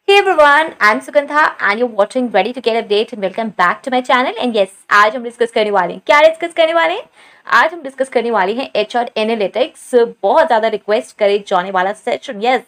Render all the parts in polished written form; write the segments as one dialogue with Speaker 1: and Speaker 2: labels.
Speaker 1: Hey everyone, I'm Sugandha and you're watching Ready to Get Update and welcome back to my channel. And yes, आज हम discuss करने वाले हैं क्या discuss करने वाले हैं आज हम डिस्कस करने वाले हैं एचआर एनालिटिक्स। बहुत ज़्यादा रिक्वेस्ट करे जाने वाला सेशन। यस,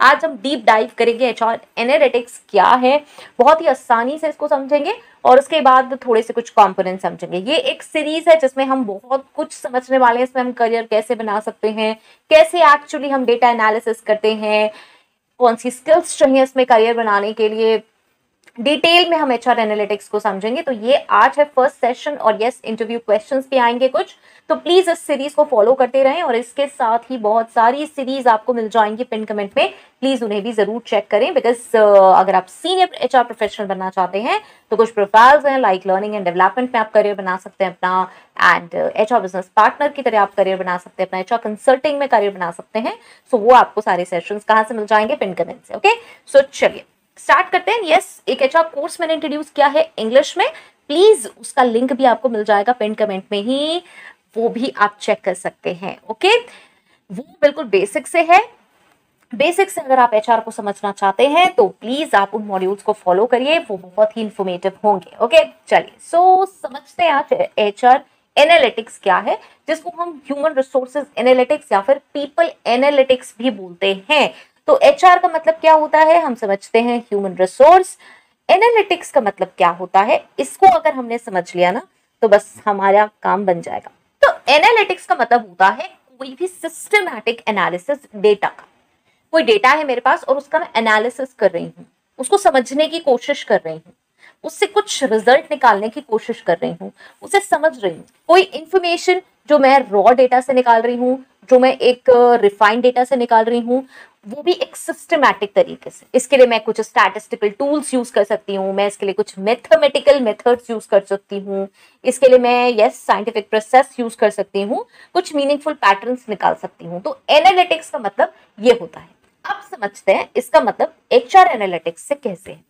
Speaker 1: आज हम डीप डाइव करेंगे एचआर एनालिटिक्स क्या है, बहुत ही आसानी से इसको समझेंगे और उसके बाद थोड़े से कुछ कंपोनेंट समझेंगे। ये एक सीरीज है जिसमें हम बहुत कुछ समझने वाले हैं। इसमें हम करियर कैसे बना सकते हैं, कैसे एक्चुअली हम डेटा एनालिसिस करते हैं, कौन सी स्किल्स चाहिए इसमें करियर बनाने के लिए, डिटेल में हम एचआर एनालिटिक्स को समझेंगे। तो ये आज है फर्स्ट सेशन और यस, इंटरव्यू क्वेश्चंस भी आएंगे कुछ, तो प्लीज इस सीरीज को फॉलो करते रहें। और इसके साथ ही बहुत सारी सीरीज आपको मिल जाएंगी पिन कमेंट में, प्लीज उन्हें भी जरूर चेक करें। बिकॉज अगर आप सीनियर एचआर प्रोफेशनल बनना चाहते हैं तो कुछ प्रोफाइल्स हैं, लाइक लर्निंग एंड डेवलपमेंट में आप करियर बना सकते हैं अपना, एंड एचआर बिजनेस पार्टनर की तरह आप करियर बना सकते हैं अपना, एचआर कंसल्टिंग में करियर बना सकते हैं। सो वो आपको सारे सेशंस कहाँ से मिल जाएंगे? पिन कमेंट से। ओके, सो चलिए स्टार्ट करते हैं। यस, एक एचआर कोर्स मैंने इंट्रोड्यूस किया है इंग्लिश में, प्लीज उसका लिंक भी आपको मिल जाएगा पिन कमेंट में ही, वो भी आप चेक कर सकते हैं। ओके, वो बिल्कुल बेसिक से है। बेसिक से अगर आप एचआर को समझना चाहते हैं तो प्लीज आप उन मॉड्यूल्स को फॉलो करिए, वो बहुत ही इंफॉर्मेटिव होंगे। ओके चलिए, सो समझते हैं आज एचआर एनालिटिक्स क्या है, जिसको हम ह्यूमन रिसोर्सेज एनालिटिक्स या फिर पीपल एनालिटिक्स भी बोलते हैं। तो एचआर का मतलब क्या होता है हम समझते हैं, ह्यूमन रिसोर्स। एनालिटिक्स का मतलब क्या होता है, इसको अगर हमने समझ लिया ना तो बस हमारा काम बन जाएगा। तो एनालिटिक्स का मतलब होता है कोई भी सिस्टमैटिक एनालिसिस डेटा का। कोई डेटा है मेरे पास और उसका मैं एनालिसिस कर रही हूँ, उसको समझने की कोशिश कर रही हूँ, उससे कुछ रिजल्ट निकालने की कोशिश कर रही हूँ, उसे समझ रही हूँ। कोई इंफॉर्मेशन जो मैं रॉ डेटा से निकाल रही हूँ, जो मैं एक रिफाइंड डेटा से निकाल रही हूँ, वो भी एक सिस्टमैटिक तरीके से। इसके लिए मैं कुछ स्टैटिस्टिकल टूल्स यूज कर सकती हूँ, मैं इसके लिए कुछ मैथमेटिकल मेथड्स यूज कर सकती हूँ, इसके लिए मैं यस साइंटिफिक प्रोसेस यूज कर सकती हूँ, कुछ मीनिंगफुल पैटर्न्स निकाल सकती हूँ। तो एनालिटिक्स का मतलब ये होता है। अब समझते हैं इसका मतलब एचआर एनालिटिक्स से कैसे है।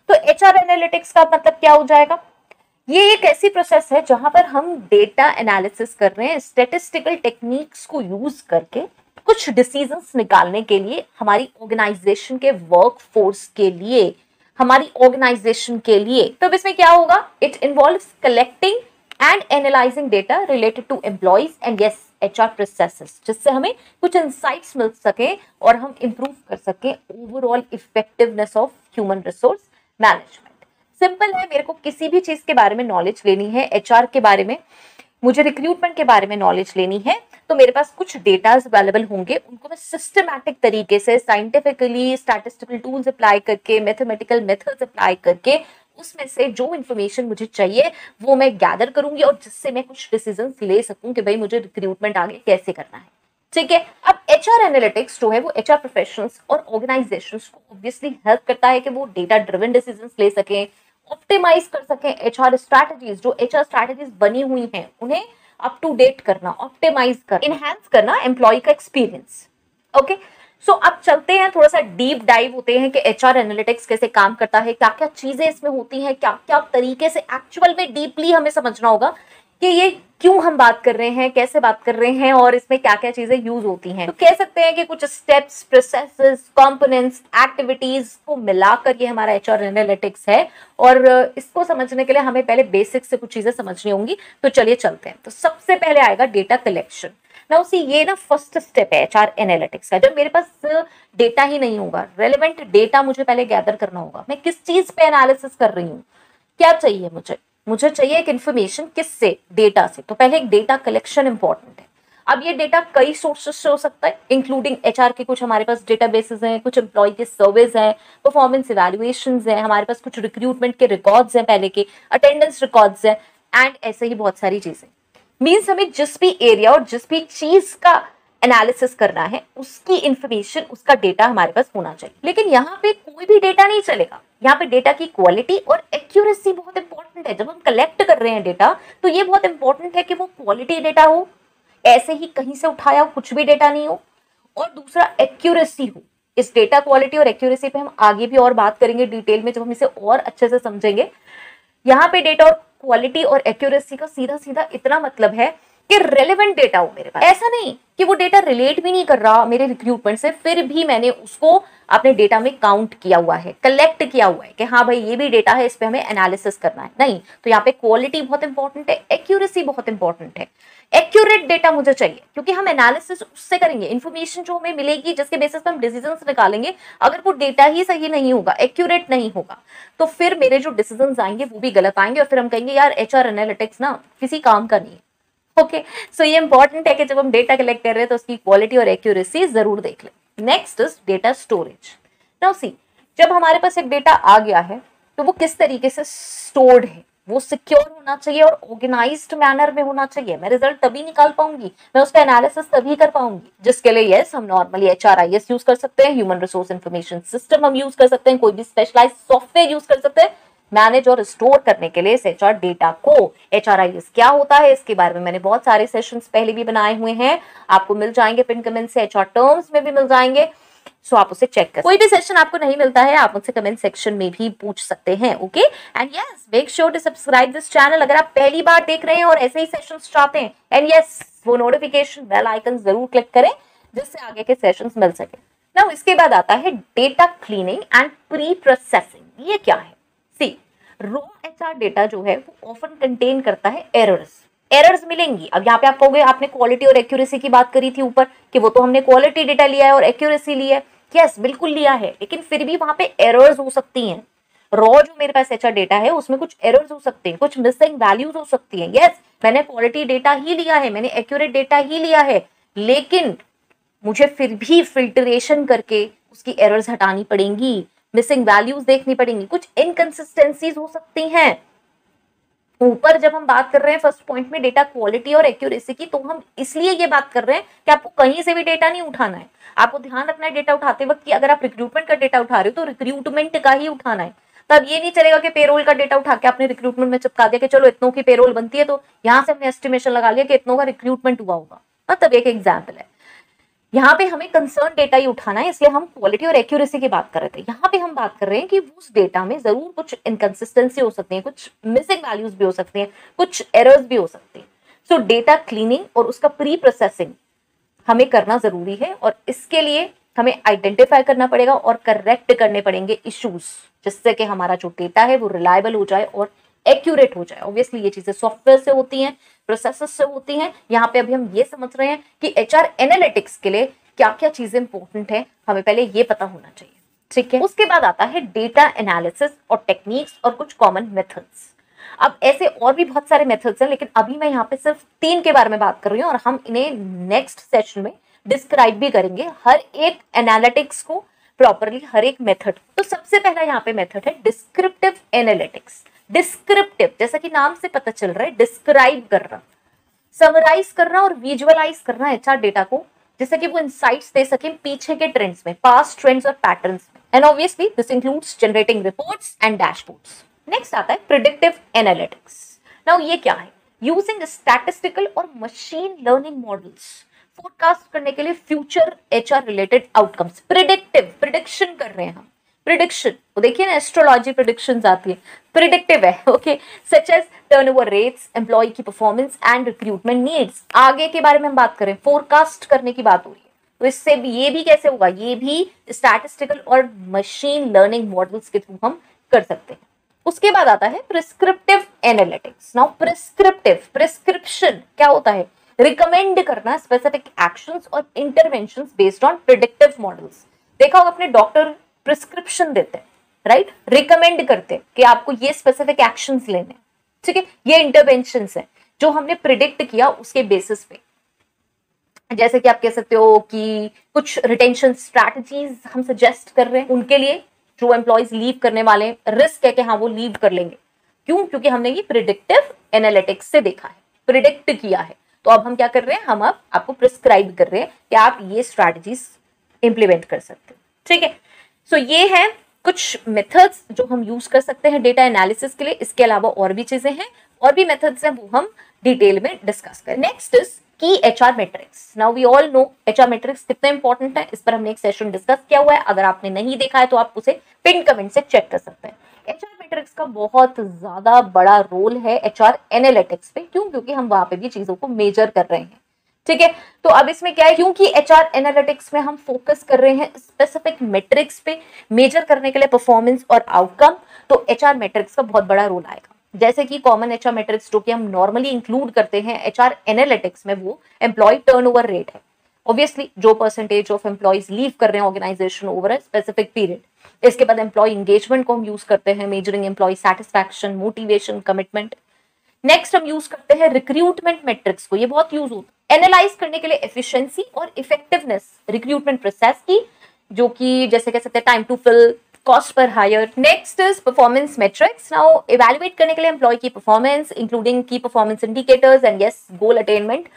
Speaker 1: तो एचआर एनालिटिक्स का मतलब क्या हो जाएगा, ये एक ऐसी प्रोसेस है जहां पर हम डेटा एनालिसिस कर रहे हैं, स्टैटिस्टिकल टेक्निक्स को यूज करके कुछ डिसीजंस निकालने के लिए, हमारी ऑर्गेनाइजेशन के वर्कफोर्स के लिए, हमारी ऑर्गेनाइजेशन के लिए। तो इसमें क्या होगा, it involves collecting and analysing data related to employees and yes HR processes, जिससे हमें कुछ इंसाइट्स मिल सके और हम इंप्रूव कर सके overall effectiveness of human resource management. Simple है, मेरे को किसी भी चीज के बारे में नॉलेज लेनी है, एचआर के बारे में, मुझे रिक्रूटमेंट के बारे में नॉलेज लेनी है, तो मेरे पास कुछ डेटाज अवेलेबल होंगे, उनको मैं सिस्टमैटिक तरीके से साइंटिफिकली स्टैटिस्टिकल टूल्स अप्लाई करके, मैथमेटिकल मेथड्स अप्लाई करके उसमें से जो इन्फॉर्मेशन मुझे चाहिए वो मैं गैदर करूंगी और जिससे मैं कुछ डिसीजंस ले सकूं कि भाई मुझे रिक्रूटमेंट आगे कैसे करना है। ठीक है, अब एचआर एनालिटिक्स जो है वो एचआर प्रोफेशनल्स और ऑर्गेनाइजेशंस को ऑब्वियसली हेल्प करता है कि वो डेटा ड्रिवन डिसीजंस ले सकें, ऑप्टिमाइज कर सकें एचआर स्ट्रैटेजीज, जो एचआर स्ट्रैटेजीज बनी हुई हैं उन्हें अप टू डेट करना, ऑप्टिमाइज करना, इनहैंस करना एम्प्लॉय का एक्सपीरियंस। ओके, सो अब चलते हैं, थोड़ा सा डीप डाइव होते हैं कि एचआर एनालिटिक्स कैसे काम करता है, क्या क्या चीजें इसमें होती हैं, क्या क्या तरीके से एक्चुअल में डीपली हमें समझना होगा कि ये क्यों हम बात कर रहे हैं, कैसे बात कर रहे हैं और इसमें क्या क्या चीजें यूज होती हैं। तो कह सकते हैं कि कुछ स्टेप्स, प्रोसेसेस, कंपोनेंट्स, एक्टिविटीज को मिलाकर ये हमारा एचआर एनालिटिक्स है। और इसको समझने के लिए हमें पहले बेसिक से कुछ चीजें समझनी होंगी। तो चलिए चलते हैं। तो सबसे पहले आएगा डेटा कलेक्शन। ना उसी ये ना फर्स्ट स्टेप है एचआर एनालिटिक्स का। जब मेरे पास डेटा ही नहीं होगा, रेलेवेंट डेटा मुझे पहले गैदर करना होगा, मैं किस चीज पे एनालिसिस कर रही हूँ, क्या चाहिए मुझे चाहिए एक इन्फॉर्मेशन, किससे? डेटा से। तो पहले एक डेटा कलेक्शन इंपॉर्टेंट है। अब ये डेटा कई सोर्सेस से हो सकता है, इंक्लूडिंग एचआर के कुछ हमारे पास डेटाबेसेस हैं, कुछ एम्प्लॉय के सर्वेज हैं, परफॉर्मेंस इवैल्यूएशंस हैं, हमारे पास कुछ रिक्रूटमेंट के रिकॉर्ड्स हैं, पहले के अटेंडेंस रिकॉर्ड्स हैं, एंड ऐसे ही बहुत सारी चीजें। मीन्स हमें जिस भी एरिया और जिस भी चीज का एनालिसिस करना है उसकी इंफॉर्मेशन, उसका डेटा हमारे पास होना चाहिए। लेकिन यहाँ पे कोई भी डेटा नहीं चलेगा, यहाँ पे डेटा की क्वालिटी और एक्यूरेसी बहुत इंपॉर्टेंट है। जब हम कलेक्ट कर रहे हैं डेटा तो ये बहुत इंपॉर्टेंट है कि वो क्वालिटी डेटा हो, ऐसे ही कहीं से उठाया हो कुछ भी डेटा नहीं हो, और दूसरा एक्यूरेसी हो। इस डेटा क्वालिटी और एक्यूरेसी पे हम आगे भी और बात करेंगे डिटेल में, जब हम इसे और अच्छे से समझेंगे। यहाँ पे डेटा और क्वालिटी और एक्यूरेसी का सीधा सीधा इतना मतलब है कि रेलेवेंट डेटा हो मेरे पास। ऐसा नहीं कि वो डेटा रिलेट भी नहीं कर रहा मेरे रिक्रूटमेंट से, फिर भी मैंने उसको अपने डेटा में काउंट किया हुआ है, कलेक्ट किया हुआ है कि हाँ भाई ये भी डेटा है, इस पे हमें एनालिसिस करना है। नहीं, तो यहाँ पे क्वालिटी बहुत इंपॉर्टेंट है, एक्यूरेसी बहुत इंपॉर्टेंट है। एक्यूरेट डेटा मुझे चाहिए, क्योंकि हम एनालिसिस उससे करेंगे, इन्फॉर्मेशन जो हमें मिलेगी जिसके बेसिस पे हम डिसीजंस निकालेंगे, अगर वो डेटा ही सही नहीं होगा, एक्यूरेट नहीं होगा, तो फिर मेरे जो डिसीजंस आएंगे वो भी गलत आएंगे, और फिर हम कहेंगे यार एचआर एनालिटिक्स ना किसी काम का नहीं है। ओके, सो ये इंपॉर्टेंट है कि जब हम डेटा कलेक्ट कर रहे हैं तो उसकी क्वालिटी और एक्यूरेसी जरूर देख लें। Next is data storage. Now see, जब हमारे पास एक डेटा आ गया है तो वो किस तरीके से स्टोर्ड है, वो सिक्योर होना चाहिए और ऑर्गेनाइज्ड मैनर में होना चाहिए। मैं रिजल्ट तभी निकाल पाऊंगी, मैं उसका एनालिसिस तभी कर पाऊंगी, जिसके लिए यस हम नॉर्मली HRIS यूज कर सकते हैं, ह्यूमन रिसोर्स इंफॉर्मेशन सिस्टम हम यूज कर सकते हैं, कोई भी स्पेशलाइज्ड सॉफ्टवेयर यूज कर सकते हैं मैनेज और स्टोर करने के लिए इस HR डेटा को। HRIS क्या होता है इसके बारे में मैंने बहुत सारे सेशंस पहले भी बनाए हुए हैं, आपको मिल जाएंगे पिन कमेंट से, HR टर्म्स में भी मिल जाएंगे, सो आप उसे चेक कर। कोई भी सेशन आपको नहीं मिलता है आप मुझसे कमेंट सेक्शन में भी पूछ सकते हैं। Okay, and yes make sure to subscribe this channel अगर आप पहली बार देख रहे हैं और ऐसे ही सेशंस चाहते हैं, एंड यस वो नोटिफिकेशन बेल आइकन जरूर क्लिक करें जिससे आगे के सेशंस मिल सके। नाउ इसके बाद आता है data cleaning and pre processing. ये क्या है? सी, रॉ HR डेटा जो है वो ऑफन कंटेन करता है एरर्स मिलेंगी। अब यहाँ पे आप कहोगे आपने क्वालिटी और एक्यूरेसी की बात करी थी ऊपर कि वो तो हमने क्वालिटी डेटा लिया है और एक्यूरेसी लिया है, यस बिल्कुल लिया है, लेकिन फिर भी वहां पे एरर्स हो सकती हैं। रॉ जो मेरे पास HR डेटा है उसमें कुछ एरर्स हो सकते हैं, कुछ मिसिंग वैल्यूज हो सकती हैं। यस मैंने क्वालिटी डेटा ही लिया है, मैंने एक्यूरेट डेटा ही लिया है, लेकिन मुझे फिर भी फिल्टरेशन करके उसकी एरर्स हटानी पड़ेंगी, मिसिंग वैल्यूज देखनी पड़ेंगी, कुछ इनकंसिस्टेंसीज हो सकती हैं। ऊपर जब हम बात कर रहे हैं फर्स्ट पॉइंट में डेटा क्वालिटी और एक्यूरेसी की, तो हम इसलिए ये बात कर रहे हैं कि आपको कहीं से भी डेटा नहीं उठाना है। आपको ध्यान रखना है डेटा उठाते वक्त कि अगर आप रिक्रूटमेंट का डेटा उठा रहे हो तो रिक्रूटमेंट का ही उठाना है। तब ये नहीं चलेगा कि पेरोल का डेटा उठा के आपने रिक्रूटमेंट में चिपका दिया कि चलो इतनों की पेरोल बनती है तो यहाँ से हमने एस्टिमेशन लगा लिया कि इतनों का रिक्रूटमेंट हुआ होगा। मतलब एक एग्जाम्पल है, यहाँ पे हमें कंसर्न डेटा ही उठाना है, इसलिए हम क्वालिटी और एक्यूरेसी की बात कर रहे थे। यहाँ पे हम बात कर रहे हैं कि उस डेटा में जरूर कुछ इनकंसिस्टेंसी हो सकती है, कुछ मिसिंग वैल्यूज भी हो सकती हैं, कुछ एरर्स भी हो सकती हैं। सो डेटा क्लीनिंग और उसका प्री प्रोसेसिंग हमें करना जरूरी है, और इसके लिए हमें आइडेंटिफाई करना पड़ेगा और करेक्ट करने पड़ेंगे इश्यूज, जिससे कि हमारा जो डेटा है वो रिलायबल हो जाए और एक्यूरेट हो जाए। ऑब्वियसली ये चीजें सॉफ्टवेयर से होती हैं, प्रोसेसेस से होती हैं। यहाँ पे अभी हम ये समझ रहे हैं कि HR एनालिटिक्स के लिए क्या क्या चीजें इंपॉर्टेंट है, हमें पहले ये पता होना चाहिए, ठीक है। उसके बाद आता है डेटा एनालिसिस और टेक्निक्स और कुछ कॉमन मेथड्स। अब ऐसे और भी बहुत सारे मेथड्स हैं, लेकिन अभी मैं यहाँ पे सिर्फ 3 के बारे में बात कर रही हूँ, और हम इन्हें नेक्स्ट सेशन में डिस्क्राइब भी करेंगे, हर एक एनालिटिक्स को प्रॉपरली, हर एक मेथड। तो सबसे पहला यहाँ पे मेथड है डिस्क्रिप्टिव एनालिटिक्स। डिस्क्रिप्टिव जैसा कि नाम से पता चल रहा है, डिस्क्राइब करना, समराइज करना और विजुअलाइज करना HR डेटा को, जिससे कि वो इंसाइट्स दे सके पीछे के ट्रेंड्स में, पास्ट ट्रेंड्स और पैटर्न्स में। And obviously this includes generating reports and dashboards. Next आता है प्रेडिक्टिव एनालिटिक्स। नाउ ये क्या है? यूजिंग स्टैटिस्टिकल और मशीन लर्निंग मॉडल्स फोरकास्ट करने के लिए future HR related outcomes. Predictive, prediction कर रहे हैं हम, प्रिडिक्शन वो देखिए ना, एस्ट्रोलॉजी प्रिडिक्शंस आती है, प्रिडिक्टिव है। Okay, such as turnover rates, employee की परफॉर्मेंस एंड रिक्रूटमेंट नीड्स। आगे के बारे में हम बात करें, फोरकास्ट करने की बात हो रही है, तो इससे भी ये भी कैसे होगा? ये भी स्टैटिस्टिकल और मशीन लर्निंग मॉडल्स के थ्रू हम कर सकते हैं। उसके बाद आता है prescriptive analytics. Now prescriptive, prescription क्या होता है? रिकमेंड करना स्पेसिफिक एक्शंस और interventions based on predictive models. देखा होगा अपने डॉक्टर प्रिस्क्रिप्शन देते हैं, राइट, रिकमेंड करते हैं कि आपको ये स्पेसिफिक एक्शंस लेने हैं, ठीक है। ये इंटरवेंशंस हैं जो हमने प्रिडिक्ट किया उसके बेसिस पे। जैसे कि आप कह सकते हो कि कुछ रिटेंशन स्ट्रैटेजीज हम सजेस्ट कर रहे हैं उनके लिए, जो एम्प्लॉयज लीव करने वाले, रिस्क है कि हाँ वो लीव कर लेंगे। क्यों? क्योंकि हमने ये प्रिडिक्टिव एनालिटिक्स से देखा है, प्रिडिक्ट किया है। तो अब हम क्या कर रहे हैं? हम अब आपको प्रिस्क्राइब कर रहे हैं कि आप ये स्ट्रैटेजीज इंप्लीमेंट कर सकते हैं, ठीक है। सो ये है कुछ मेथड्स जो हम यूज कर सकते हैं डेटा एनालिसिस के लिए। इसके अलावा और भी चीजें हैं, और भी मेथड्स हैं, वो हम डिटेल में डिस्कस करें। Next is key HR metrics. Now we all know HR metrics कितना इंपॉर्टेंट है, इस पर हमने एक सेशन डिस्कस किया हुआ है। अगर आपने नहीं देखा है तो आप उसे पिन कमेंट से चेक कर सकते हैं। HR मैट्रिक्स एनालिटिक्स का बहुत ज्यादा बड़ा रोल है एचआर एनालिटिक्स पे। क्यों? क्योंकि हम वहां पे भी चीजों को मेजर कर रहे हैं, ठीक है। तो अब इसमें क्या है, क्योंकि एचआर एनालिटिक्स में हम फोकस कर रहे हैं स्पेसिफिक मेट्रिक्स पे मेजर करने के लिए परफॉर्मेंस और आउटकम, तो एचआर मेट्रिक्स का बहुत बड़ा रोल आएगा। जैसे कि कॉमन एचआर मेट्रिक्स जो कि हम नॉर्मली इंक्लूड करते हैं एचआर एनालिटिक्स में, वो एम्प्लॉय टर्नओवर रेट है। ऑब्वियसली जो परसेंटेज ऑफ एम्प्लॉइज लीव कर रहे हैं organisation over a specific period. इसके बाद एम्प्लॉय एंगेजमेंट को हम यूज करते हैं, measuring employee satisfaction, motivation, commitment. Next हम यूज करते हैं रिक्रूटमेंट मेट्रिक्स को, ये बहुत यूज होता है एनालाइज करने के लिए एफिशिएंसी और इफेक्टिवनेस रिक्रूटमेंट प्रोसेस की, जो कि जैसे कह सकते हैं time to fill, cost per hire. Next is performance metrics. Now evaluate करने के लिए एम्प्लॉय की performance including key performance indicators and yes goal attainment,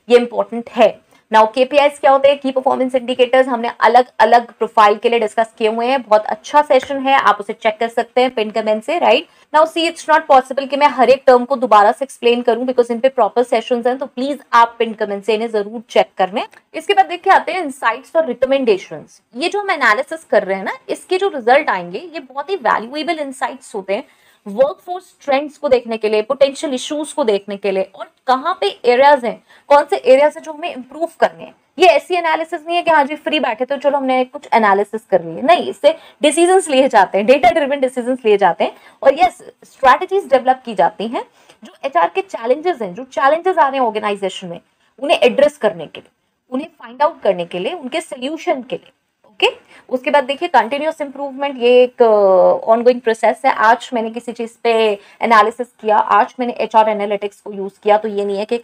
Speaker 1: ये इंपॉर्टेंट है। नाउ केपीआईज क्या होते हैं? की परफॉर्मेंस इंडिकेटर्स हमने अलग अलग प्रोफाइल के लिए डिस्कस किए हुए हैं, बहुत अच्छा सेशन है, आप उसे चेक कर सकते हैं पिन कमेंट से, right. Now see it's not possible कि मैं हर एक टर्म को दोबारा से एक्सप्लेन करूं बिकॉज इन पे प्रॉपर सेशंस हैं, तो प्लीज आप पिन कमेंट से इन्हें जरूर चेक कर लें। इसके बाद देखिए आते हैं इनसाइट्स और रिकमेंडेशंस। ये जो हम एनालिसिस कर रहे हैं ना, इसके जो रिजल्ट आएंगे ये बहुत ही वैल्यूएबल इनसाइट्स होते हैं वर्कफोर्स ट्रेंड्स को देखने के लिए, पोटेंशियल इश्यूज को देखने के लिए, और कहाँ पे एरियाज हैं, कौन से एरियाज है जो हमें इंप्रूव करने हैं। ये ऐसी एनालिसिस नहीं है कि हाँ जी फ्री बैठे तो चलो हमने कुछ एनालिसिस कर ली है, नहीं, इससे डिसीजंस लिए जाते हैं, डेटा ड्रिवन डिसीजंस लिए जाते हैं, और यस स्ट्रैटेजीज डेवलप की जाती हैं जो एचआर के चैलेंजेस हैं, जो चैलेंजेस आ रहे हैं ऑर्गेनाइजेशन में, उन्हें एड्रेस करने के लिए, उन्हें फाइंड आउट करने के लिए, उनके सोल्यूशन के लिए। ओके उसके बाद देखिए कंटिन्यूअस इंप्रूवमेंट, ये एक ऑनगोइंग प्रोसेस है। आज मैंने किसी चीज पे एनालिसिस किया, आज मैंने एचआर एनालिटिक्स को यूज किया, तो ये नहीं है कि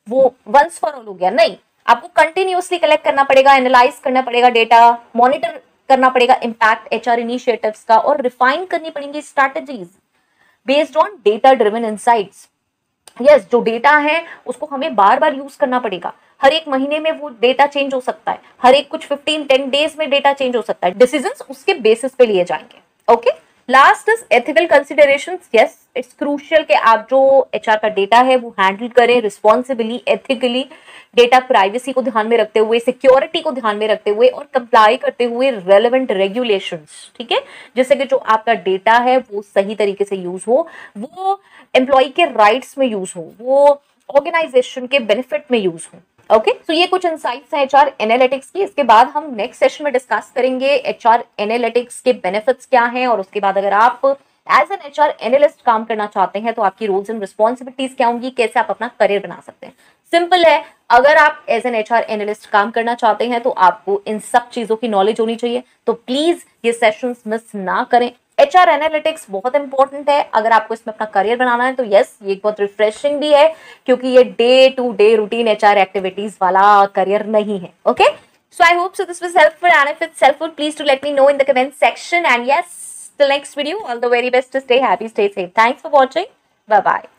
Speaker 1: वो वंस फॉर ऑल हो गया, नहीं, आपको कंटिन्यूअसली कलेक्ट करना पड़ेगा, एनालाइज करना पड़ेगा डेटा, मॉनिटर करना पड़ेगा इम्पैक्ट एचआर इनिशिएटिव्स का, और रिफाइन करनी पड़ेंगी strategies based on data driven insights. Yes जो डेटा है उसको हमें बार बार यूज करना पड़ेगा, हर एक महीने में वो डेटा चेंज हो सकता है, हर एक कुछ 15-10 डेज में डेटा चेंज हो सकता है, डिसीजंस उसके बेसिस पे लिए जाएंगे। Okay last is ethical considerations. Yes it's crucial कि आप जो एचआर का डेटा है वो हैंडल करें रिस्पॉन्सिबली, एथिकली, डेटा प्राइवेसी को ध्यान में रखते हुए, सिक्योरिटी को ध्यान में रखते हुए, और कंप्लाई करते हुए रेलेवेंट रेगुलेशंस, ठीक है, जिससे कि जो आपका डेटा है वो सही तरीके से यूज हो, वो एम्प्लॉय के राइट्स में यूज हो, वो ऑर्गेनाइजेशन के बेनिफिट में यूज हो। ओके सो ये कुछ इंसाइट्स हैं एचआर एनालिटिक्स की। इसके बाद हम नेक्स्ट सेशन में डिस्कस करेंगे एचआर एनालिटिक्स के बेनिफिट्स क्या हैं, और उसके बाद अगर आप एज एन एचआर एनालिस्ट काम करना चाहते हैं तो आपकी रोल्स एंड रिस्पॉन्सिबिलिटीज क्या होंगी, कैसे आप अपना करियर बना सकते हैं। सिंपल है, अगर आप एज एन एचआर एनालिस्ट काम करना चाहते हैं तो आपको इन सब चीजों की नॉलेज होनी चाहिए, तो प्लीज ये सेशंस मिस ना करें। एचआर एनालिटिक्स बहुत इंपॉर्टेंट है अगर आपको इसमें अपना करियर बनाना है, तो यस ये बहुत रिफ्रेशिंग भी है क्योंकि ये day to day routine HR activities वाला करियर नहीं है। Okay so I hope so this was helpful, and if it's helpful please to let me know in the comment section, and yes till next video, all the very best, to stay happy, stay safe. Thanks for watching. Bye bye.